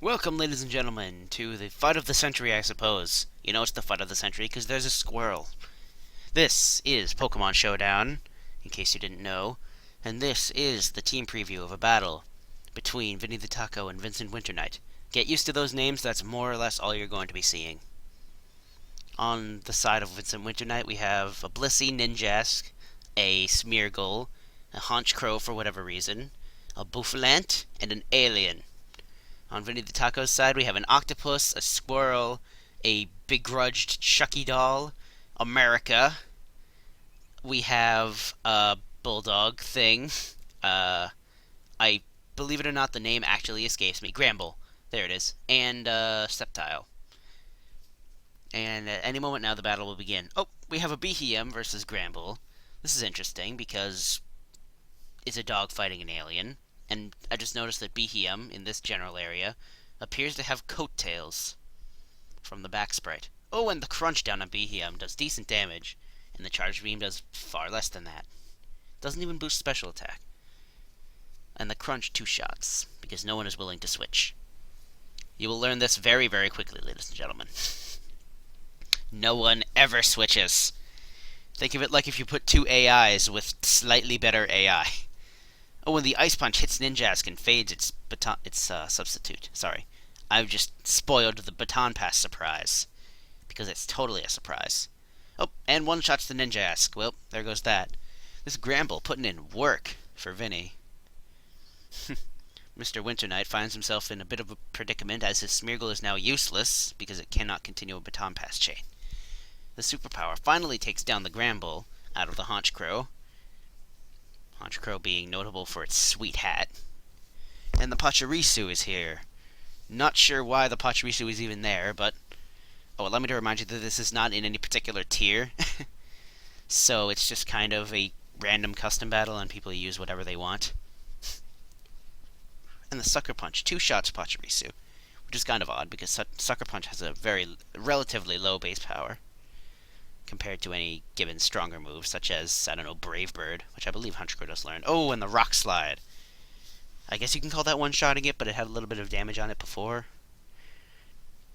Welcome, ladies and gentlemen, to the fight of the century, I suppose. You know it's the fight of the century because there's a squirrel. This is Pokemon Showdown, in case you didn't know, and this is the team preview of a battle between Vinny the Taco and Vincent Winternight. Get used to those names, that's more or less all you're going to be seeing. On the side of Vincent Winternight, we have a Blissey Ninjask, a Smeargle, a Honchkrow for whatever reason, a Bouffalant, and an Alien. On Vinny the Taco's side, we have an octopus, a squirrel, a begrudged Chucky doll, America. We have a bulldog thing. I believe it or not, the name actually escapes me. Gramble. There it is. And Sceptile. And at any moment now, the battle will begin. Oh, we have a Behem versus Gramble. This is interesting because it's a dog fighting an alien. And I just noticed that Behem, in this general area, appears to have coattails from the back sprite. Oh, and the crunch down on Behem does decent damage, and the charge beam does far less than that. Doesn't even boost special attack. And the crunch 2 shots, because no one is willing to switch. You will learn this very, very quickly, ladies and gentlemen. No one ever switches. Think of it like if you put 2 AIs with slightly better AI. Oh, when the Ice Punch hits Ninjask and fades its substitute. Sorry. I've just spoiled the Baton Pass surprise. Because it's totally a surprise. Oh, and one-shots the Ninjask. Well, there goes that. This Gramble putting in work for Vinny. Mr. Winternight finds himself in a bit of a predicament as his Smeargle is now useless because it cannot continue a Baton Pass chain. The superpower finally takes down the Gramble out of the Honchkrow. Honchkrow being notable for its sweet hat. And the Pachirisu is here. Not sure why the Pachirisu is even there, but... Oh, allow me to remind you that this is not in any particular tier. So it's just kind of a random custom battle and people use whatever they want. And the Sucker Punch, 2 shots Pachirisu. Which is kind of odd because Sucker Punch has a relatively low base power. Compared to any given stronger move, such as, I don't know, Brave Bird, which I believe Honchkrow does learn. Oh, and the Rock Slide. I guess you can call that one-shotting it, but it had a little bit of damage on it before.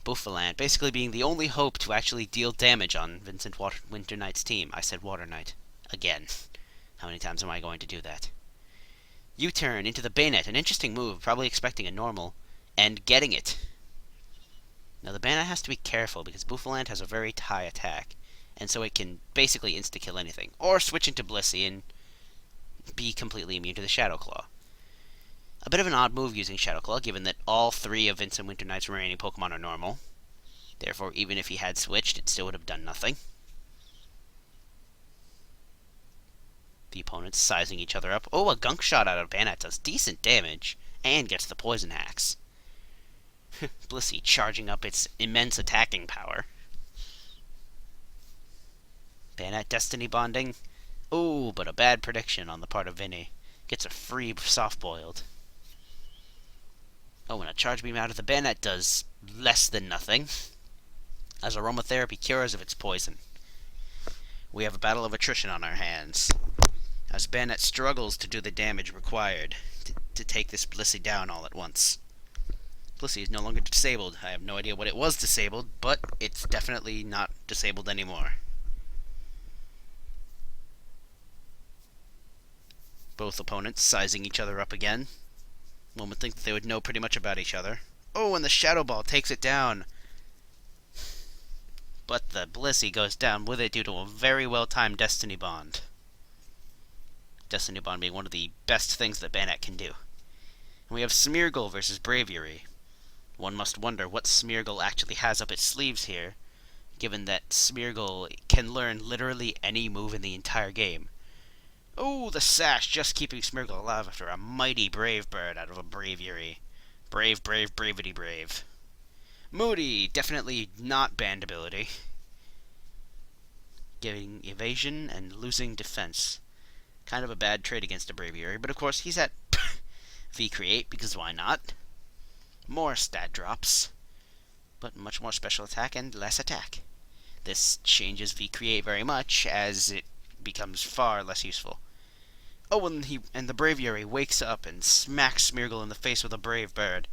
Bouffalant, basically being the only hope to actually deal damage on Vincent Winterknight's team. I said Water Knight. Again. How many times am I going to do that? U-turn into the Bayonet, an interesting move, probably expecting a normal, and getting it. Now the Bayonet has to be careful, because Bouffalant has a very high attack. And so it can basically insta-kill anything. Or switch into Blissey and be completely immune to the Shadow Claw. A bit of an odd move using Shadow Claw, given that all 3 of Vincent Winterknight's remaining Pokemon are normal. Therefore, even if he had switched, it still would have done nothing. The opponents sizing each other up. Oh, a Gunk Shot out of Bayonet does decent damage, and gets the Poison Axe. Blissey charging up its immense attacking power. Bayonet Destiny Bonding. Oh, but a bad prediction on the part of Vinny. Gets a free soft-boiled. Oh, and a Charge Beam out of the Bayonet does less than nothing, as Aromatherapy cures of its poison. We have a battle of attrition on our hands, as Bayonet struggles to do the damage required to take this Blissey down all at once. Blissey is no longer disabled. I have no idea what it was disabled, but it's definitely not disabled anymore. Both opponents sizing each other up again. One would think that they would know pretty much about each other. Oh, and the Shadow Ball takes it down. But the Blissey goes down with it due to a very well-timed Destiny Bond. Destiny Bond being one of the best things that Bayonet can do. And we have Smeargle versus Braviary. One must wonder what Smeargle actually has up its sleeves here, given that Smeargle can learn literally any move in the entire game. Oh, the Sash just keeping Smeargle alive after a mighty Brave Bird out of a Braviary. Brave, brave, bravity, brave. Moody, definitely not banned ability. Giving evasion and losing defense. Kind of a bad trade against a Braviary, but of course he's at V-Create, because why not? More stat drops, but much more special attack and less attack. This changes V-Create very much, as it becomes far less useful. Oh, and the Braviary wakes up and smacks Smeargle in the face with a Brave Bird.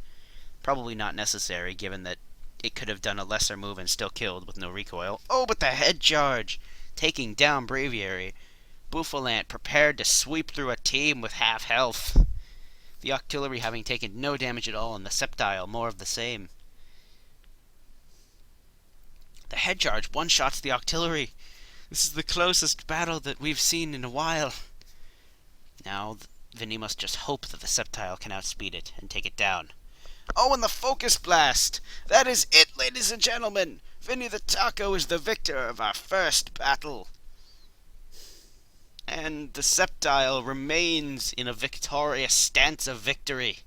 Probably not necessary, given that it could have done a lesser move and still killed with no recoil. Oh, but the head charge! Taking down Braviary. Bouffalant prepared to sweep through a team with half health. The artillery having taken no damage at all, and the Sceptile more of the same. The head charge one-shots the artillery. This is the closest battle that we've seen in a while. Now, Vinny must just hope that the Sceptile can outspeed it and take it down. Oh, and the Focus Blast! That is it, ladies and gentlemen! Vinny the Taco is the victor of our first battle. And the Sceptile remains in a victorious stance of victory.